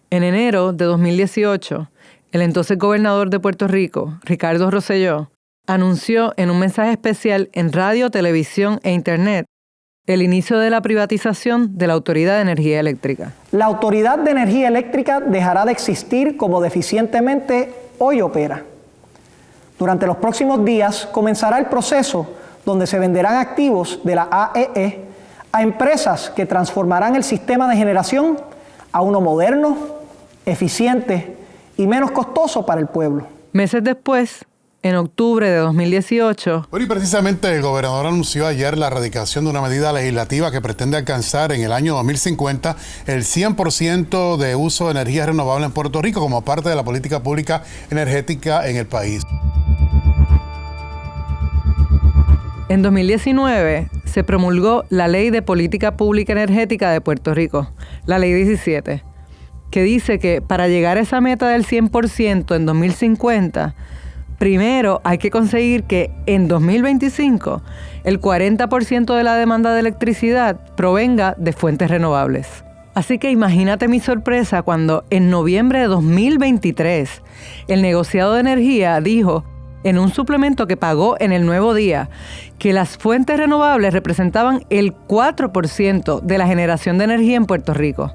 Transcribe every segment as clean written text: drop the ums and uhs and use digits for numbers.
En enero de 2018, el entonces gobernador de Puerto Rico, Ricardo Rosselló, anunció en un mensaje especial en radio, televisión e internet el inicio de la privatización de la Autoridad de Energía Eléctrica. La Autoridad de Energía Eléctrica dejará de existir como deficientemente hoy opera. Durante los próximos días comenzará el proceso donde se venderán activos de la AEE a empresas que transformarán el sistema de generación a uno moderno, eficiente y menos costoso para el pueblo. Meses después, en octubre de 2018... Bueno, y precisamente el gobernador anunció ayer la erradicación de una medida legislativa que pretende alcanzar en el año 2050 el 100% de uso de energía renovable en Puerto Rico como parte de la política pública energética en el país. En 2019 se promulgó la Ley de Política Pública Energética de Puerto Rico, la Ley 17, que dice que para llegar a esa meta del 100% en 2050, primero hay que conseguir que en 2025 el 40% de la demanda de electricidad provenga de fuentes renovables. Así que imagínate mi sorpresa cuando en noviembre de 2023 el negociado de energía dijo en un suplemento que pagó en El Nuevo Día que las fuentes renovables representaban el 4% de la generación de energía en Puerto Rico.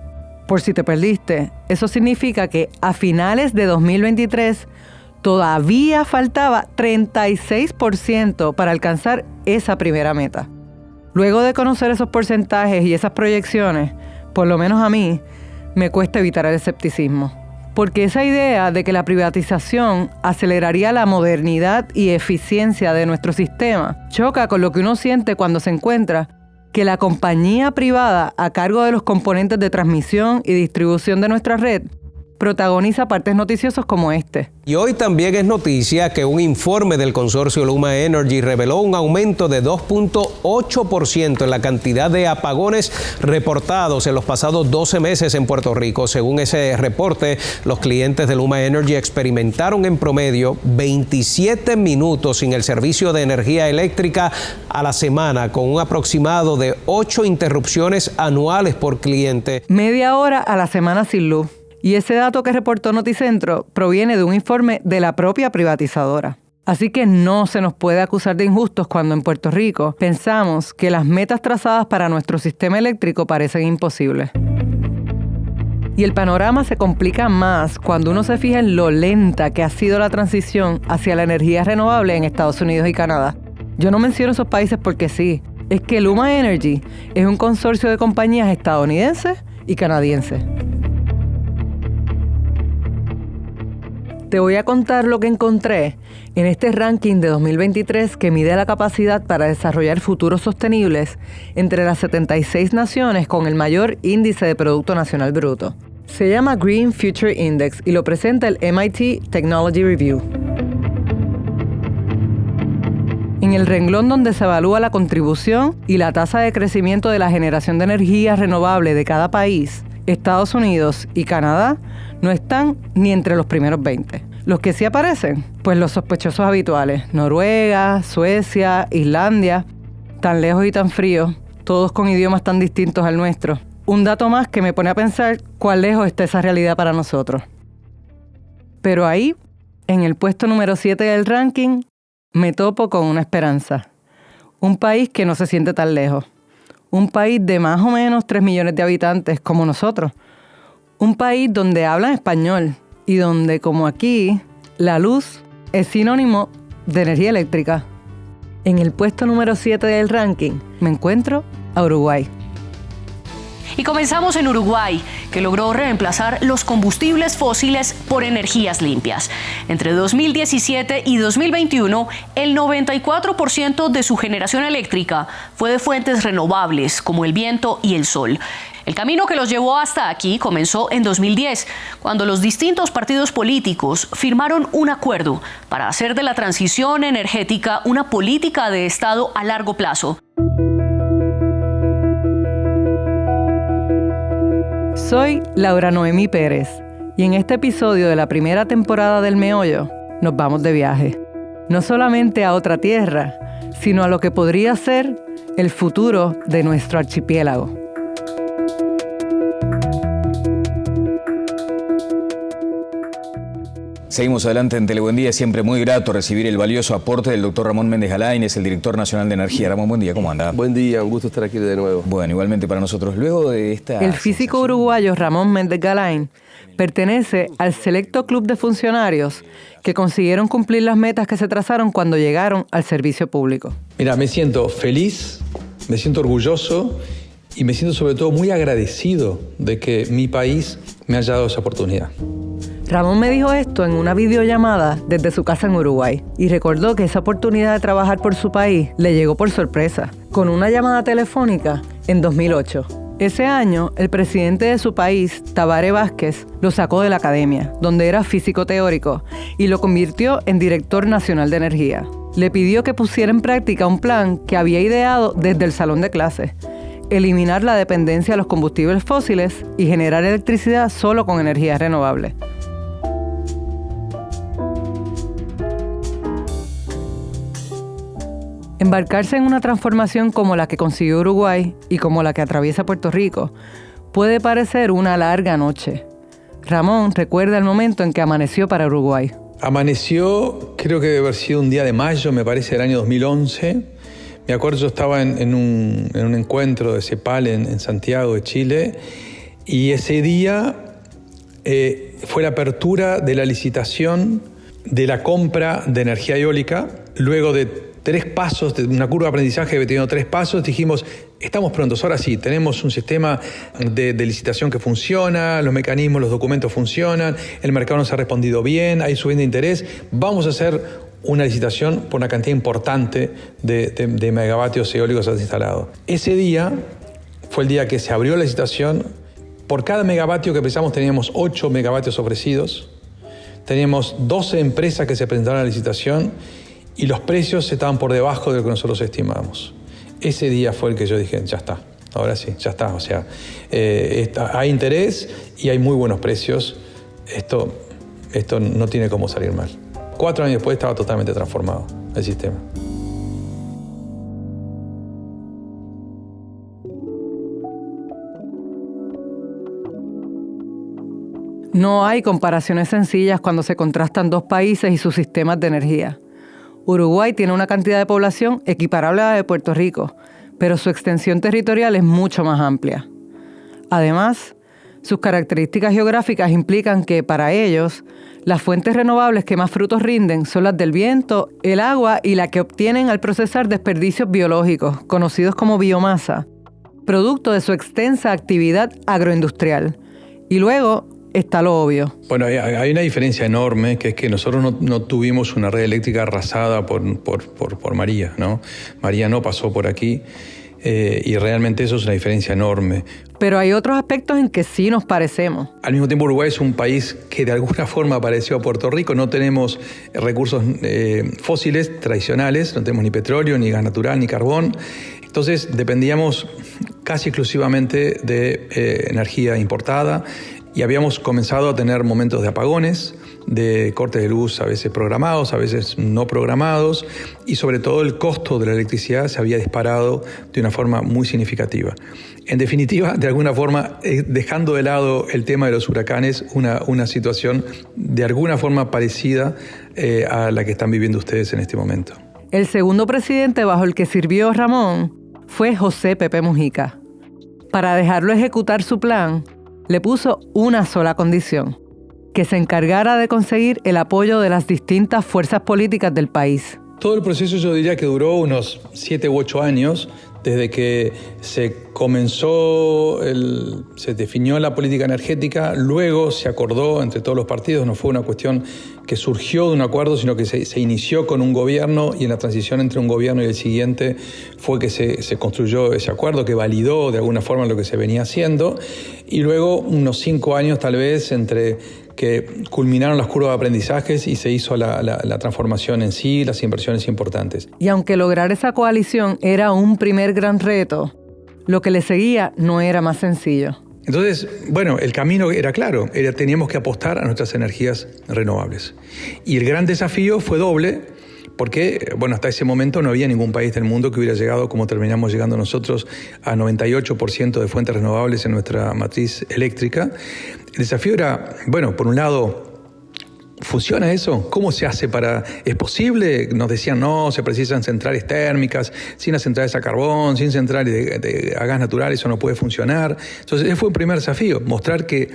Por si te perdiste, eso significa que a finales de 2023 todavía faltaba 36% para alcanzar esa primera meta. Luego de conocer esos porcentajes y esas proyecciones, por lo menos a mí, me cuesta evitar el escepticismo. Porque esa idea de que la privatización aceleraría la modernidad y eficiencia de nuestro sistema choca con lo que uno siente cuando se encuentra que la compañía privada a cargo de los componentes de transmisión y distribución de nuestra red protagoniza partes noticiosos como este. Y hoy también es noticia que un informe del consorcio Luma Energy reveló un aumento de 2.8% en la cantidad de apagones reportados en los pasados 12 meses en Puerto Rico. Según ese reporte, los clientes de Luma Energy experimentaron en promedio 27 minutos sin el servicio de energía eléctrica a la semana, con un aproximado de 8 interrupciones anuales por cliente. Media hora a la semana sin luz. Y ese dato que reportó Noticentro proviene de un informe de la propia privatizadora. Así que no se nos puede acusar de injustos cuando en Puerto Rico pensamos que las metas trazadas para nuestro sistema eléctrico parecen imposibles. Y el panorama se complica más cuando uno se fija en lo lenta que ha sido la transición hacia la energía renovable en Estados Unidos y Canadá. Yo no menciono esos países porque sí, es que Luma Energy es un consorcio de compañías estadounidenses y canadienses. Te voy a contar lo que encontré en este ranking de 2023 que mide la capacidad para desarrollar futuros sostenibles entre las 76 naciones con el mayor índice de Producto Nacional Bruto. Se llama Green Future Index y lo presenta el MIT Technology Review. En el renglón donde se evalúa la contribución y la tasa de crecimiento de la generación de energía renovable de cada país, Estados Unidos y Canadá no están ni entre los primeros 20. Los que sí aparecen, pues los sospechosos habituales, Noruega, Suecia, Islandia, tan lejos y tan fríos, todos con idiomas tan distintos al nuestro. Un dato más que me pone a pensar cuán lejos está esa realidad para nosotros. Pero ahí, en el puesto número 7 del ranking, me topo con una esperanza. Un país que no se siente tan lejos. Un país de más o menos 3 millones de habitantes como nosotros. Un país donde hablan español y donde, como aquí, la luz es sinónimo de energía eléctrica. En el puesto número 7 del ranking me encuentro a Uruguay. Y comenzamos en Uruguay, que logró reemplazar los combustibles fósiles por energías limpias. Entre 2017 y 2021, el 94% de su generación eléctrica fue de fuentes renovables, como el viento y el sol. El camino que los llevó hasta aquí comenzó en 2010, cuando los distintos partidos políticos firmaron un acuerdo para hacer de la transición energética una política de Estado a largo plazo. Soy Laura Noemí Pérez y en este episodio de la primera temporada del Meollo nos vamos de viaje. No solamente a otra tierra, sino a lo que podría ser el futuro de nuestro archipiélago. Seguimos adelante en Telebuen Día. Siempre muy grato recibir el valioso aporte del doctor Ramón Méndez Galain, es el director nacional de energía. Ramón, buen día, ¿cómo anda? Buen día, un gusto estar aquí de nuevo. Bueno, igualmente para nosotros. Luego de esta... El físico uruguayo Ramón Méndez Galain pertenece al selecto club de funcionarios que consiguieron cumplir las metas que se trazaron cuando llegaron al servicio público. Mira, me siento feliz, me siento orgulloso y me siento sobre todo muy agradecido de que mi país me haya dado esa oportunidad. Ramón me dijo esto en una videollamada desde su casa en Uruguay y recordó que esa oportunidad de trabajar por su país le llegó por sorpresa, con una llamada telefónica en 2008. Ese año, el presidente de su país, Tabaré Vázquez, lo sacó de la academia, donde era físico teórico, y lo convirtió en director nacional de energía. Le pidió que pusiera en práctica un plan que había ideado desde el salón de clases: eliminar la dependencia de los combustibles fósiles y generar electricidad solo con energías renovables. Embarcarse en una transformación como la que consiguió Uruguay y como la que atraviesa Puerto Rico puede parecer una larga noche. Ramón recuerda el momento en que amaneció para Uruguay. Amaneció, creo que debe haber sido un día de mayo, me parece, del año 2011. Me acuerdo, yo estaba en un encuentro de CEPAL en Santiago de Chile, y ese día fue la apertura de la licitación de la compra de energía eólica. Luego de 3 pasos, de una curva de aprendizaje que tenido 3 pasos, dijimos, estamos prontos, ahora sí, tenemos un sistema de licitación que funciona, los mecanismos, los documentos funcionan, el mercado nos ha respondido bien, hay subiendo de interés, vamos a hacer una licitación por una cantidad importante de megavatios eólicos instalados. Ese día fue el día que se abrió la licitación. Por cada megavatio que pensamos teníamos 8 megavatios ofrecidos, teníamos 12 empresas que se presentaron a la licitación, y los precios estaban por debajo de lo que nosotros estimábamos. Ese día fue el que yo dije, ya está, ahora sí, ya está. O sea, hay interés y hay muy buenos precios. Esto no tiene cómo salir mal. 4 años después estaba totalmente transformado el sistema. No hay comparaciones sencillas cuando se contrastan 2 países y sus sistemas de energía. Uruguay tiene una cantidad de población equiparable a la de Puerto Rico, pero su extensión territorial es mucho más amplia. Además, sus características geográficas implican que, para ellos, las fuentes renovables que más frutos rinden son las del viento, el agua y la que obtienen al procesar desperdicios biológicos, conocidos como biomasa, producto de su extensa actividad agroindustrial. Y luego está lo obvio. Bueno, hay una diferencia enorme, que es que nosotros no tuvimos una red eléctrica arrasada por María, ¿no? María no pasó por aquí, y realmente eso es una diferencia enorme. Pero hay otros aspectos en que sí nos parecemos. Al mismo tiempo, Uruguay es un país que de alguna forma pareció a Puerto Rico. No tenemos recursos fósiles tradicionales, no tenemos ni petróleo, ni gas natural, ni carbón. Entonces dependíamos casi exclusivamente de energía importada, y habíamos comenzado a tener momentos de apagones, de cortes de luz a veces programados, a veces no programados, y sobre todo el costo de la electricidad se había disparado de una forma muy significativa. En definitiva, de alguna forma, dejando de lado el tema de los huracanes, una situación de alguna forma parecida a la que están viviendo ustedes en este momento. El segundo presidente bajo el que sirvió Ramón fue José Pepe Mujica. Para dejarlo ejecutar su plan, le puso una sola condición: que se encargara de conseguir el apoyo de las distintas fuerzas políticas del país. Todo el proceso yo diría que duró unos 7 u 8 años, desde que se se definió la política energética, luego se acordó entre todos los partidos, no fue una cuestión que surgió de un acuerdo, sino que se inició con un gobierno, y en la transición entre un gobierno y el siguiente fue que se construyó ese acuerdo que validó de alguna forma lo que se venía haciendo, y luego unos 5 años tal vez entre que culminaron las curvas de aprendizajes y se hizo la transformación en sí, las inversiones importantes. Y aunque lograr esa coalición era un primer gran reto, lo que le seguía no era más sencillo. Entonces, bueno, el camino era claro, teníamos que apostar a nuestras energías renovables. Y el gran desafío fue doble, porque, bueno, hasta ese momento no había ningún país del mundo que hubiera llegado, como terminamos llegando nosotros, a 98% de fuentes renovables en nuestra matriz eléctrica. El desafío era, bueno, por un lado, ¿Funciona eso? ¿Cómo se hace para...? ¿Es posible? Nos decían, no, se precisan centrales térmicas, sin las centrales a carbón, sin centrales a gas natural, eso no puede funcionar. Entonces, ese fue el primer desafío, mostrar que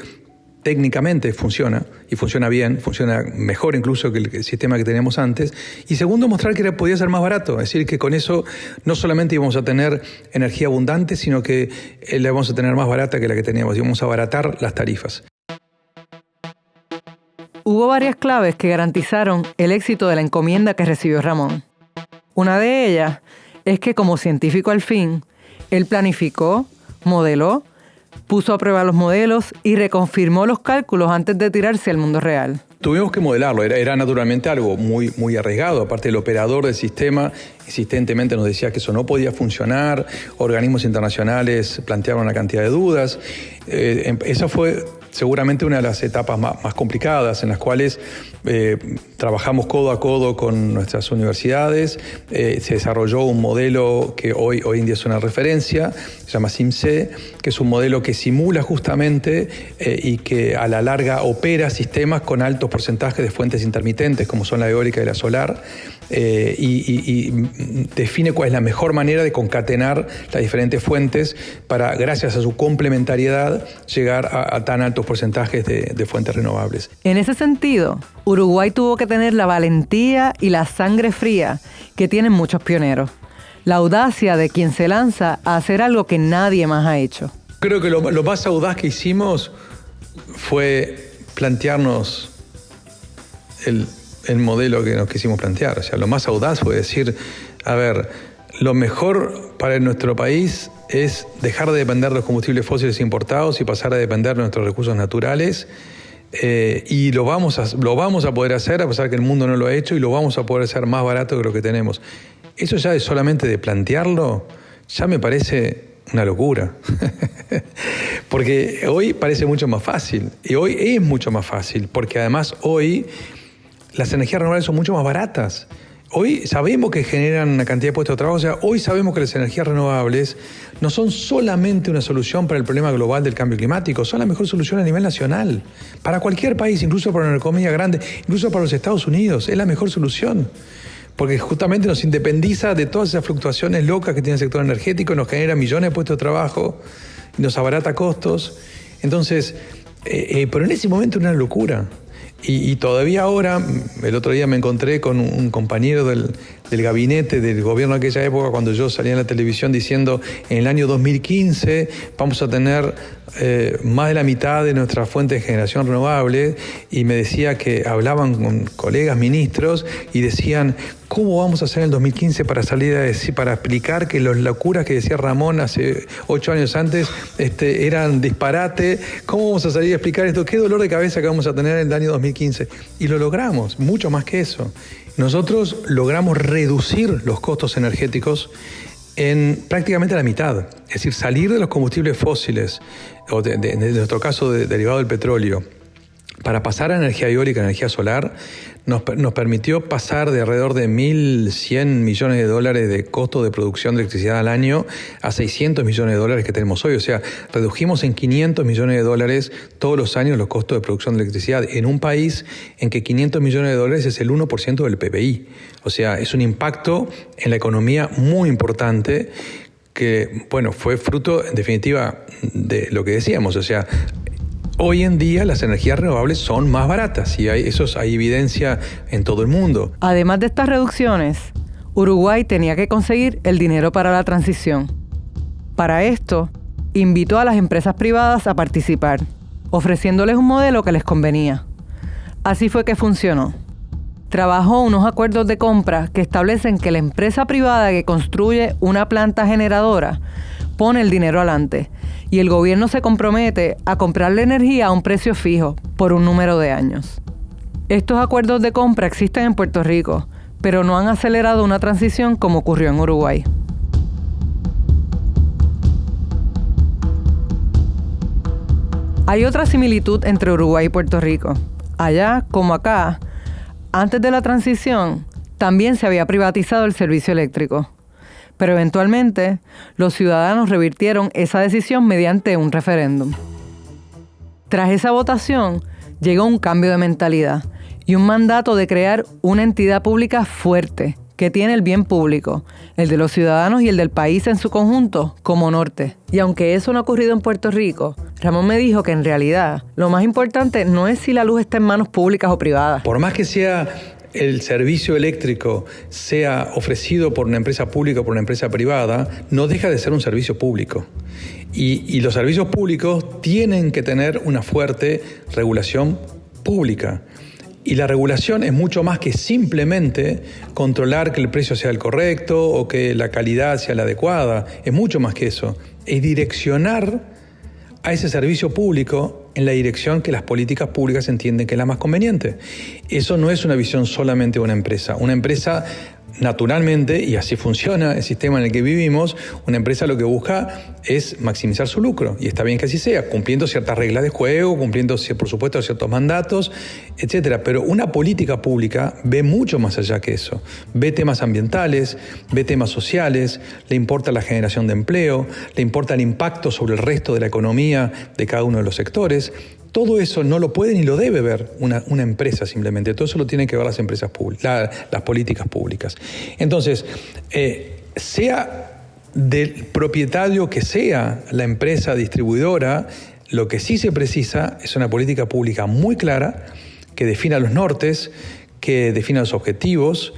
técnicamente funciona, y funciona bien, funciona mejor incluso que el sistema que teníamos antes. Y segundo, mostrar que podía ser más barato, es decir, que con eso no solamente íbamos a tener energía abundante, sino que la vamos a tener más barata que la que teníamos, íbamos a abaratar las tarifas. Hubo varias claves que garantizaron el éxito de la encomienda que recibió Ramón. Una de ellas es que como científico al fin, él planificó, modeló, puso a prueba los modelos y reconfirmó los cálculos antes de tirarse al mundo real. Tuvimos que modelarlo, era naturalmente algo muy arriesgado. Aparte, el operador del sistema insistentemente nos decía que eso no podía funcionar, organismos internacionales planteaban una cantidad de dudas. Esa fue seguramente una de las etapas más complicadas en las cuales trabajamos codo a codo con nuestras universidades. Se desarrolló un modelo que hoy en día es una referencia, se llama SIMC, que es un modelo que simula justamente y que a la larga opera sistemas con altos porcentajes de fuentes intermitentes, como son la eólica y la solar, y define cuál es la mejor manera de concatenar las diferentes fuentes para, gracias a su complementariedad, llegar a tan altos porcentajes de fuentes renovables. En ese sentido, Uruguay tuvo que tener la valentía y la sangre fría que tienen muchos pioneros. La audacia de quien se lanza a hacer algo que nadie más ha hecho. Creo que lo más audaz que hicimos fue plantearnos el modelo que nos quisimos plantear. O sea, lo más audaz fue decir, a ver, lo mejor para nuestro país es dejar de depender de los combustibles fósiles importados y pasar a depender de nuestros recursos naturales. Y lo vamos a poder hacer, a pesar de que el mundo no lo ha hecho, y lo vamos a poder hacer más barato que lo que tenemos. Eso ya es solamente de plantearlo, ya me parece una locura. Porque hoy parece mucho más fácil, y hoy es mucho más fácil, porque además hoy las energías renovables son mucho más baratas. Hoy sabemos que generan una cantidad de puestos de trabajo, o sea, hoy sabemos que las energías renovables no son solamente una solución para el problema global del cambio climático, son la mejor solución a nivel nacional, para cualquier país, incluso para una economía grande, incluso para los Estados Unidos, es la mejor solución. Porque justamente nos independiza de todas esas fluctuaciones locas que tiene el sector energético, nos genera millones de puestos de trabajo, nos abarata costos. Entonces, pero en ese momento era una locura. Y todavía ahora, el otro día me encontré con un compañero del gabinete del gobierno de aquella época, cuando yo salía en la televisión diciendo, en el año 2015 vamos a tener más de la mitad de nuestras fuentes de generación renovable, y me decía que hablaban con colegas ministros y decían, ¿cómo vamos a hacer en el 2015 para salir a decir, para explicar que las locuras que decía Ramón hace 8 años antes eran disparate? ¿Cómo vamos a salir a explicar esto? ¿Qué dolor de cabeza que vamos a tener en el año 2015? Y lo logramos, mucho más que eso. Nosotros logramos reducir los costos energéticos en prácticamente la mitad. Es decir, salir de los combustibles fósiles, o en nuestro caso derivado del petróleo, para pasar a energía eólica, energía solar, nos permitió pasar de alrededor de 1.100 millones de dólares de costo de producción de electricidad al año a 600 millones de dólares que tenemos hoy. O sea, redujimos en 500 millones de dólares todos los años los costos de producción de electricidad en un país en que 500 millones de dólares es el 1% del PBI. O sea, es un impacto en la economía muy importante que, bueno, fue fruto, en definitiva, de lo que decíamos. O sea, hoy en día las energías renovables son más baratas y hay evidencia en todo el mundo. Además de estas reducciones, Uruguay tenía que conseguir el dinero para la transición. Para esto, invitó a las empresas privadas a participar, ofreciéndoles un modelo que les convenía. Así fue que funcionó. Trabajó unos acuerdos de compra que establecen que la empresa privada que construye una planta generadora pone el dinero adelante y el gobierno se compromete a comprarle energía a un precio fijo por un número de años. Estos acuerdos de compra existen en Puerto Rico, pero no han acelerado una transición como ocurrió en Uruguay. Hay otra similitud entre Uruguay y Puerto Rico. Allá, como acá, antes de la transición, también se había privatizado el servicio eléctrico. Pero eventualmente, los ciudadanos revirtieron esa decisión mediante un referéndum. Tras esa votación, llegó un cambio de mentalidad y un mandato de crear una entidad pública fuerte que tiene el bien público, el de los ciudadanos y el del país en su conjunto, como norte. Y aunque eso no ha ocurrido en Puerto Rico, Ramón me dijo que en realidad lo más importante no es si la luz está en manos públicas o privadas. Por más que sea el servicio eléctrico sea ofrecido por una empresa pública o por una empresa privada, no deja de ser un servicio público. Y los servicios públicos tienen que tener una fuerte regulación pública. Y la regulación es mucho más que simplemente controlar que el precio sea el correcto o que la calidad sea la adecuada. Es mucho más que eso. Es direccionar a ese servicio público en la dirección que las políticas públicas entienden que es la más conveniente. Eso no es una visión solamente de una empresa. Una empresa, naturalmente, y así funciona el sistema en el que vivimos, una empresa lo que busca es maximizar su lucro. Y está bien que así sea, cumpliendo ciertas reglas de juego, cumpliendo, por supuesto, ciertos mandatos, etc. Pero una política pública ve mucho más allá que eso. Ve temas ambientales, ve temas sociales, le importa la generación de empleo, le importa el impacto sobre el resto de la economía de cada uno de los sectores. Todo eso no lo puede ni lo debe ver una empresa simplemente. Todo eso lo tienen que ver las empresas públicas, las políticas públicas. Entonces, sea del propietario que sea la empresa distribuidora, lo que sí se precisa es una política pública muy clara que defina los nortes, que defina los objetivos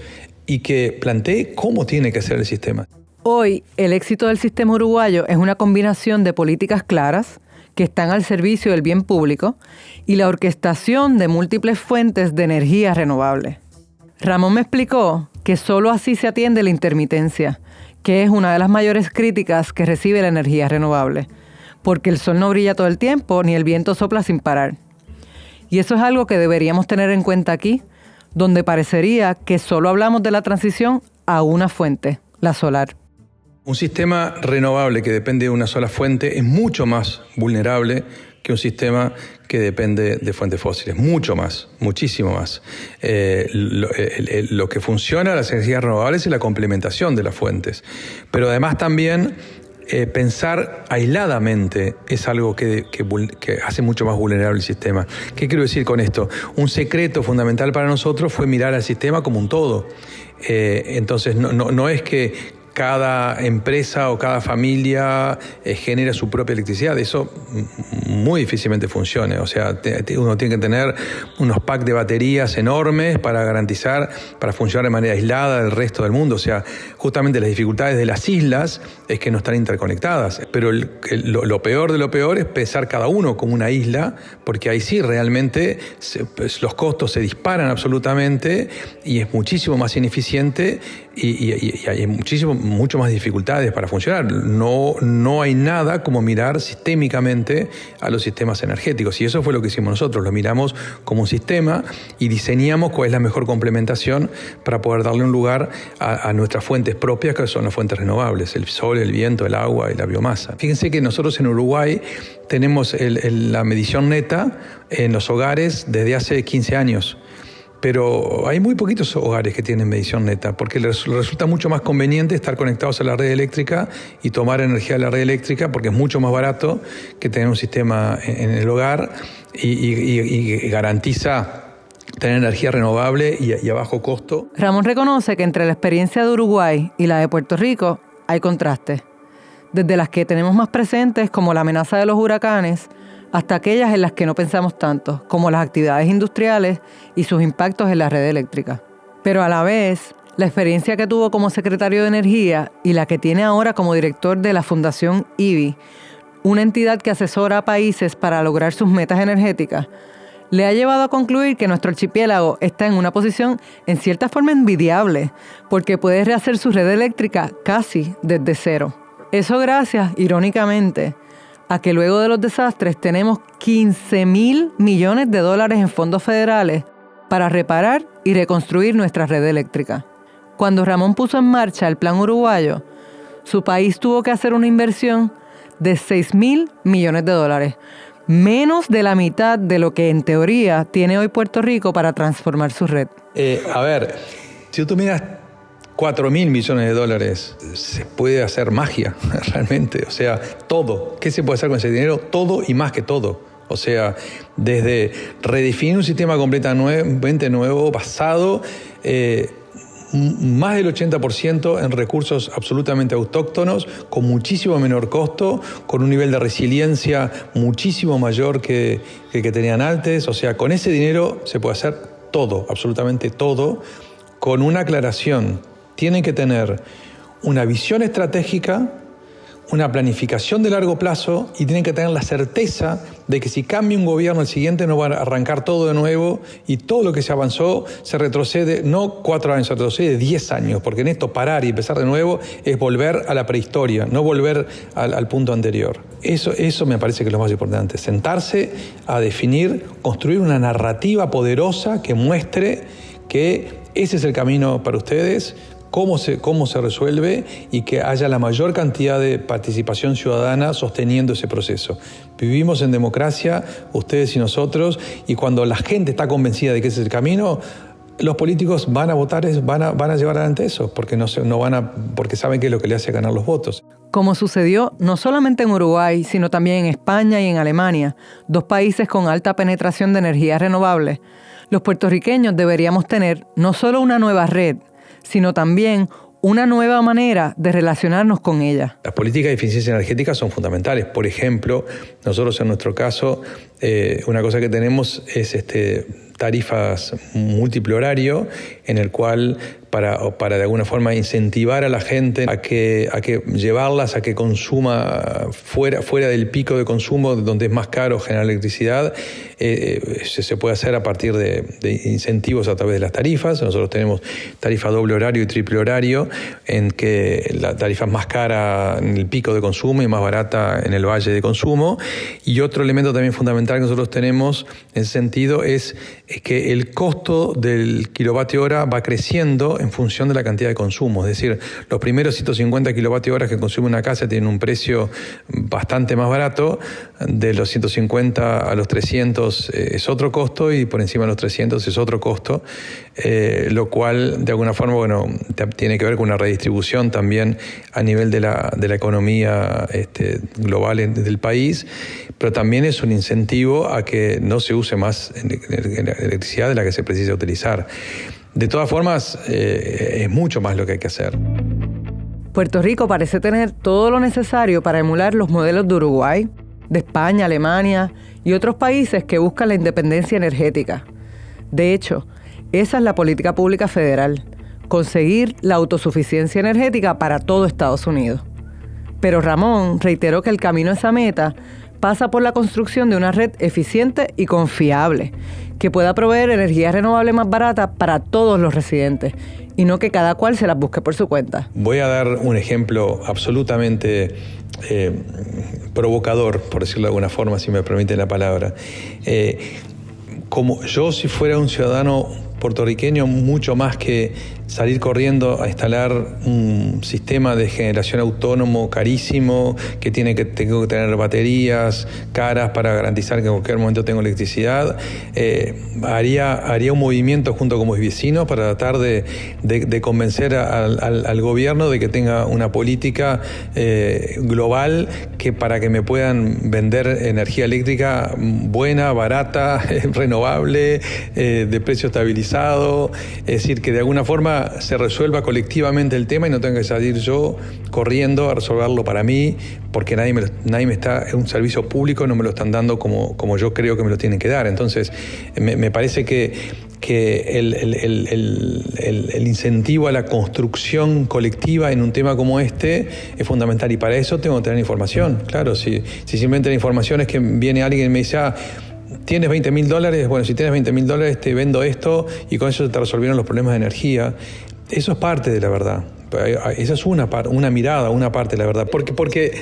y que plantee cómo tiene que ser el sistema. Hoy, el éxito del sistema uruguayo es una combinación de políticas claras que están al servicio del bien público y la orquestación de múltiples fuentes de energía renovable. Ramón me explicó que solo así se atiende la intermitencia, que es una de las mayores críticas que recibe la energía renovable, porque el sol no brilla todo el tiempo ni el viento sopla sin parar. Y eso es algo que deberíamos tener en cuenta aquí, donde parecería que solo hablamos de la transición a una fuente, la solar. Un sistema renovable que depende de una sola fuente es mucho más vulnerable que un sistema que depende de fuentes fósiles. Mucho más, muchísimo más. Lo que funciona las energías renovables es la complementación de las fuentes. Pero además también pensar aisladamente es algo que hace mucho más vulnerable el sistema. ¿Qué quiero decir con esto? Un secreto fundamental para nosotros fue mirar al sistema como un todo. Entonces no es que cada empresa o cada familia genera su propia electricidad. Eso muy difícilmente funciona. O sea, uno tiene que tener unos packs de baterías enormes para garantizar, para funcionar de manera aislada del resto del mundo. O sea, justamente las dificultades de las islas es que no están interconectadas. Pero lo peor de lo peor es pensar cada uno como una isla, porque ahí sí realmente los costos se disparan absolutamente y es muchísimo más ineficiente y hay mucho más dificultades para funcionar. No hay nada como mirar sistémicamente a los sistemas energéticos. Y eso fue lo que hicimos nosotros. Lo miramos como un sistema y diseñamos cuál es la mejor complementación para poder darle un lugar a nuestras fuentes propias, que son las fuentes renovables, el sol, el viento, el agua y la biomasa. Fíjense que nosotros en Uruguay tenemos la medición neta en los hogares desde hace 15 años. Pero hay muy poquitos hogares que tienen medición neta, porque les resulta mucho más conveniente estar conectados a la red eléctrica y tomar energía de la red eléctrica, porque es mucho más barato que tener un sistema en el hogar y garantiza tener energía renovable y a bajo costo. Ramón reconoce que entre la experiencia de Uruguay y la de Puerto Rico hay contrastes, desde las que tenemos más presentes, como la amenaza de los huracanes, hasta aquellas en las que no pensamos tanto, como las actividades industriales y sus impactos en la red eléctrica. Pero a la vez, la experiencia que tuvo como secretario de Energía y la que tiene ahora como director de la Fundación IBI, una entidad que asesora a países para lograr sus metas energéticas, le ha llevado a concluir que nuestro archipiélago está en una posición en cierta forma envidiable, porque puede rehacer su red eléctrica casi desde cero. Eso gracias, irónicamente, a que luego de los desastres tenemos $15,000 millones en fondos federales para reparar y reconstruir nuestra red eléctrica. Cuando Ramón puso en marcha el Plan Uruguayo, su país tuvo que hacer una inversión de $6,000 millones, menos de la mitad de lo que en teoría tiene hoy Puerto Rico para transformar su red. Si tú miras $4,000 millones, se puede hacer magia, realmente. O sea, todo. ¿Qué se puede hacer con ese dinero? Todo y más que todo. O sea, desde redefinir un sistema completamente nuevo, basado más del 80% en recursos absolutamente autóctonos, con muchísimo menor costo, con un nivel de resiliencia muchísimo mayor que el que tenían antes. O sea, con ese dinero se puede hacer todo, absolutamente todo, con una aclaración. Tienen que tener una visión estratégica, una planificación de largo plazo y tienen que tener la certeza de que si cambia un gobierno, el siguiente no va a arrancar todo de nuevo y todo lo que se avanzó se retrocede, no 4 años, se retrocede 10 años, porque en esto parar y empezar de nuevo es volver a la prehistoria, no volver al punto anterior. Eso me parece que es lo más importante, sentarse a definir, construir una narrativa poderosa que muestre que ese es el camino para ustedes, cómo se resuelve y que haya la mayor cantidad de participación ciudadana sosteniendo ese proceso. Vivimos en democracia, ustedes y nosotros, y cuando la gente está convencida de que ese es el camino, los políticos van a votar, van a llevar adelante eso, porque porque saben que es lo que le hace ganar los votos. Como sucedió no solamente en Uruguay, sino también en España y en Alemania, 2 países con alta penetración de energías renovables, los puertorriqueños deberíamos tener no solo una nueva red, sino también una nueva manera de relacionarnos con ella. Las políticas de eficiencia energética son fundamentales. Por ejemplo, nosotros en nuestro caso, una cosa que tenemos es tarifas múltiple horario, en el cual para de alguna forma incentivar a la gente a que llevarlas a que consuma fuera del pico de consumo donde es más caro generar electricidad, se puede hacer a partir de incentivos a través de las tarifas. Nosotros tenemos tarifa doble horario y triple horario, en que la tarifa es más cara en el pico de consumo y más barata en el valle de consumo. Y otro elemento también fundamental que nosotros tenemos en ese sentido es que el costo del kilovatio hora va creciendo en función de la cantidad de consumo. Es decir, los primeros 150 kilovatios hora que consume una casa tienen un precio bastante más barato. De los 150 a los 300 es otro costo y por encima de los 300 es otro costo, lo cual de alguna forma tiene que ver con una redistribución también a nivel de la economía global del país, pero también es un incentivo a que no se use más electricidad de la que se precisa utilizar. De todas formas, es mucho más lo que hay que hacer. Puerto Rico parece tener todo lo necesario para emular los modelos de Uruguay, de España, Alemania y otros países que buscan la independencia energética. De hecho, esa es la política pública federal, conseguir la autosuficiencia energética para todo Estados Unidos. Pero Ramón reiteró que el camino a esa meta pasa por la construcción de una red eficiente y confiable, que pueda proveer energía renovable más barata para todos los residentes, y no que cada cual se las busque por su cuenta. Voy a dar un ejemplo absolutamente provocador, por decirlo de alguna forma, si me permite la palabra. Como yo, si fuera un ciudadano puertorriqueño, mucho más que salir corriendo a instalar un sistema de generación autónomo carísimo, que tengo que tener baterías caras para garantizar que en cualquier momento tengo electricidad, haría un movimiento junto con mis vecinos para tratar de convencer al gobierno de que tenga una política global para que me puedan vender energía eléctrica buena, barata, renovable, de precio estabilizado. Es decir, que de alguna forma se resuelva colectivamente el tema y no tenga que salir yo corriendo a resolverlo para mí, porque nadie me está, es un servicio público, no me lo están dando como yo creo que me lo tienen que dar. Entonces, me parece que el incentivo a la construcción colectiva en un tema como este es fundamental, y para eso tengo que tener información. Claro, si simplemente la información es que viene alguien y me dice, ¿tienes $20,000? Bueno, si tienes $20,000 te vendo esto y con eso te resolvieron los problemas de energía. Eso es parte de la verdad. Esa es una mirada, una parte de la verdad. Porque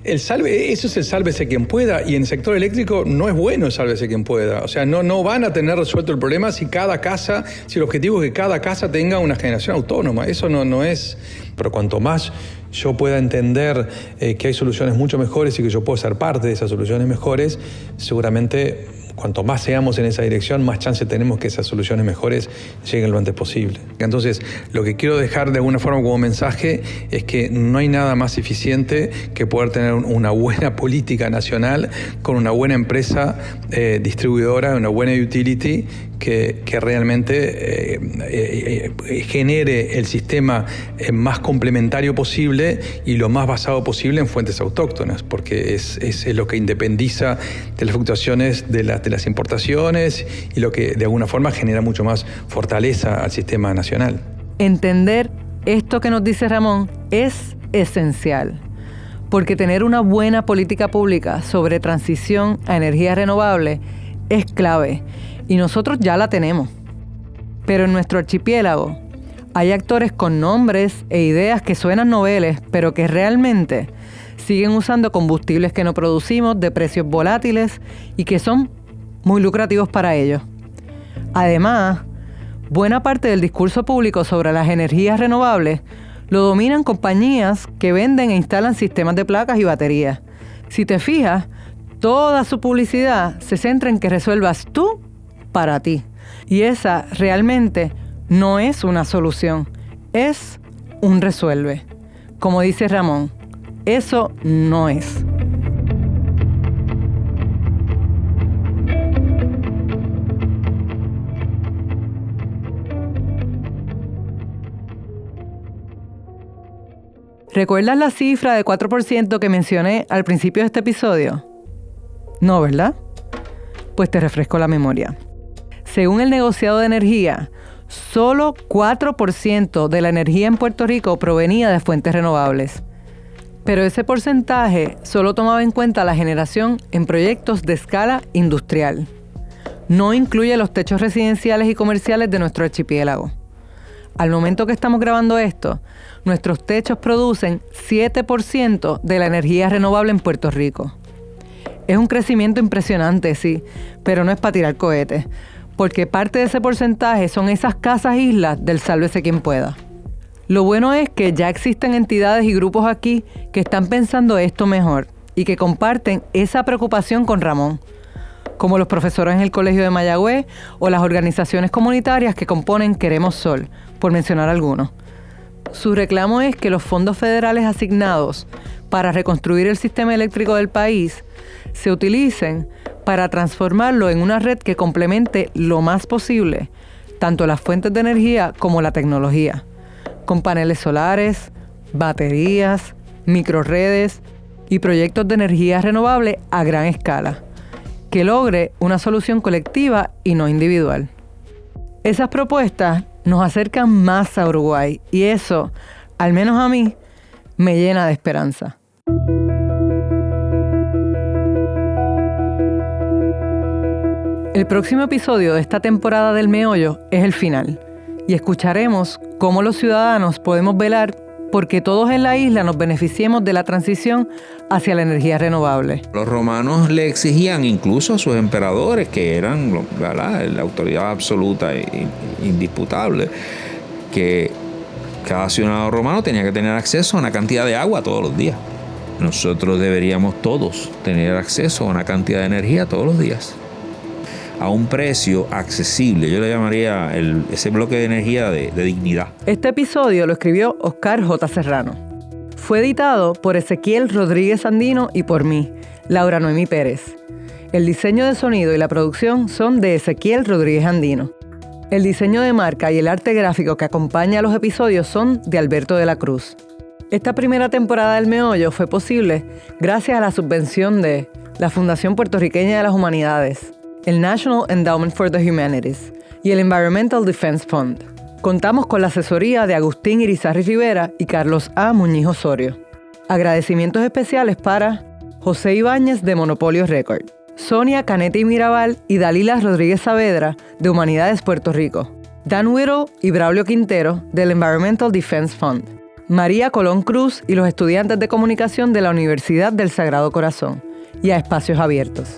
eso es el sálvese quien pueda, y en el sector eléctrico no es bueno el sálvese quien pueda. O sea, no van a tener resuelto el problema si el objetivo es que cada casa tenga una generación autónoma. Eso no es. Pero cuanto más yo pueda entender que hay soluciones mucho mejores y que yo puedo ser parte de esas soluciones mejores, seguramente cuanto más seamos en esa dirección, más chance tenemos que esas soluciones mejores lleguen lo antes posible. Entonces, lo que quiero dejar de alguna forma como mensaje es que no hay nada más eficiente que poder tener una buena política nacional con una buena empresa distribuidora, una buena utility que realmente genere el sistema más complementario posible y lo más basado posible en fuentes autóctonas, porque es lo que independiza de las fluctuaciones de las importaciones y lo que de alguna forma genera mucho más fortaleza al sistema nacional. Entender esto que nos dice Ramón es esencial, porque tener una buena política pública sobre transición a energías renovables es clave y nosotros ya la tenemos. Pero en nuestro archipiélago hay actores con nombres e ideas que suenan noveles, pero que realmente siguen usando combustibles que no producimos, de precios volátiles y que son muy lucrativos para ellos. Además, buena parte del discurso público sobre las energías renovables lo dominan compañías que venden e instalan sistemas de placas y baterías. Si te fijas, toda su publicidad se centra en que resuelvas tú para ti. Y esa realmente no es una solución, es un resuelve. Como dice Ramón, eso no es. ¿Recuerdas la cifra de 4% que mencioné al principio de este episodio? No, ¿verdad? Pues te refresco la memoria. Según el negociado de energía, solo 4% de la energía en Puerto Rico provenía de fuentes renovables. Pero ese porcentaje solo tomaba en cuenta la generación en proyectos de escala industrial. No incluye los techos residenciales y comerciales de nuestro archipiélago. Al momento que estamos grabando esto, nuestros techos producen 7% de la energía renovable en Puerto Rico. Es un crecimiento impresionante, sí, pero no es para tirar cohetes, porque parte de ese porcentaje son esas casas islas del sálvese quien pueda. Lo bueno es que ya existen entidades y grupos aquí que están pensando esto mejor y que comparten esa preocupación con Ramón, como los profesores en el Colegio de Mayagüez o las organizaciones comunitarias que componen Queremos Sol, por mencionar algunos. Su reclamo es que los fondos federales asignados para reconstruir el sistema eléctrico del país se utilicen para transformarlo en una red que complemente lo más posible tanto las fuentes de energía como la tecnología, con paneles solares, baterías, microredes y proyectos de energía renovable a gran escala, que logre una solución colectiva y no individual. Esas propuestas nos acercan más a Uruguay y eso, al menos a mí, me llena de esperanza. El próximo episodio de esta temporada del Meollo es el final y escucharemos cómo los ciudadanos podemos velar porque todos en la isla nos beneficiemos de la transición hacia la energía renovable. Los romanos le exigían incluso a sus emperadores, que eran la autoridad absoluta e indisputable, que cada ciudadano romano tenía que tener acceso a una cantidad de agua todos los días. Nosotros deberíamos todos tener acceso a una cantidad de energía todos los días, a un precio accesible. Yo le llamaría ese bloque de energía de dignidad. Este episodio lo escribió Oscar J. Serrano. Fue editado por Ezequiel Rodríguez Andino y por mí, Laura Noemí Pérez. El diseño de sonido y la producción son de Ezequiel Rodríguez Andino. El diseño de marca y el arte gráfico que acompaña a los episodios son de Alberto de la Cruz. Esta primera temporada del Meollo fue posible gracias a la subvención de la Fundación Puertorriqueña de las Humanidades, el National Endowment for the Humanities y el Environmental Defense Fund. Contamos con la asesoría de Agustín Irizarry Rivera y Carlos A. Muñiz Osorio. Agradecimientos especiales para José Ibáñez de Monopolio Record, Sonia Canetti Mirabal y Dalila Rodríguez Saavedra de Humanidades Puerto Rico, Dan Whittle y Braulio Quintero del Environmental Defense Fund, María Colón Cruz y los estudiantes de comunicación de la Universidad del Sagrado Corazón y a Espacios Abiertos.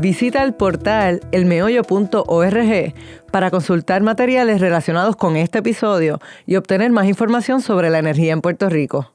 Visita el portal elmeollo.org para consultar materiales relacionados con este episodio y obtener más información sobre la energía en Puerto Rico.